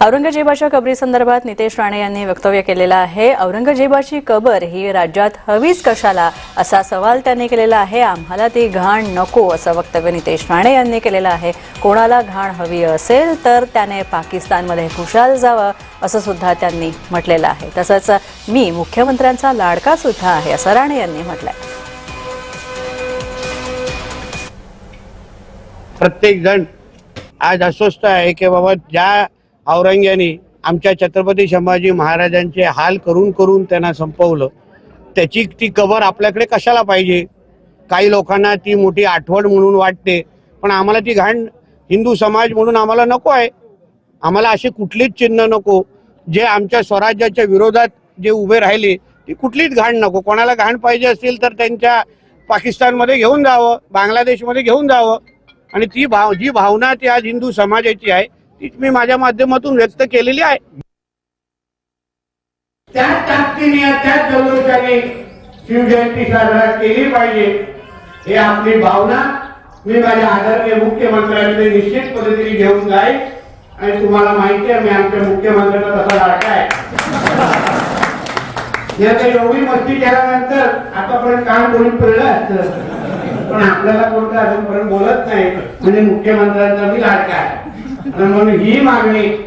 औरंगजेबाच्या कबरीसंदर्भात नितेश राणे यांनी वक्तव्य केलेलं आहे। औरंगजेबाची कबर ही राज्यात हवीच कशाला असा सवाल त्यांनी केलेला आहे। आम्हाला ती घाण नको असं वक्तव्य नितेश राणे यांनी केलेलं आहे। कोणाला घाण हवी असेल तर त्याने पाकिस्तानमध्ये खुशाल जावं असं सुद्धा त्यांनी म्हटलेलं आहे। तसंच मी मुख्यमंत्र्यांचा लाडका सुद्धा आहे असं राणे यांनी म्हटलंय। प्रत्येक जण आज अस्वस्थ आहे की बाबा ज्या औरंग्याने आमच्या छत्रपती संभाजी महाराजांचे हाल करून करून त्यांना संपवलं, त्याची ती कबर आपल्याकडे कशाला पाहिजे। काही लोकांना ती मोठी आठवण म्हणून वाटते, पण आम्हाला ती घाण हिंदू समाज म्हणून आम्हाला नको आहे। आम्हाला असे कुठलीच चिन्ह नको जे आमच्या स्वराज्याच्या विरोधात जे उभे राहिले, ती कुठलीच घाण नको। कोणाला घाण पाहिजे असेल तर त्यांच्या पाकिस्तानमध्ये घेऊन जावं, बांगलादेशमध्ये घेऊन जावं। आणि ती जी भावना ती आज हिंदू समाजाची आहे तीच मी माझ्या माध्यमातून व्यक्त केलेली आहे। त्याच ताकदीने त्याच जल्लोषाने शिवजयंती साजरा केली पाहिजे हे आपली भावना मी माझ्या आदरणीय मुख्यमंत्र्यांकडे निश्चित पद्धतीने घेऊन जाईल। आणि तुम्हाला माहिती आहे मी आमच्या मुख्यमंत्र्यांना तसा लाडका आहे। याचा एवढी मस्ती केल्यानंतर आतापर्यंत काम कोणी पडलं असतं, पण आपल्याला कोणतं अजूनपर्यंत बोलत नाही, म्हणजे मुख्यमंत्र्यांचा मी लाडका आहे। म्हणून ही मागणी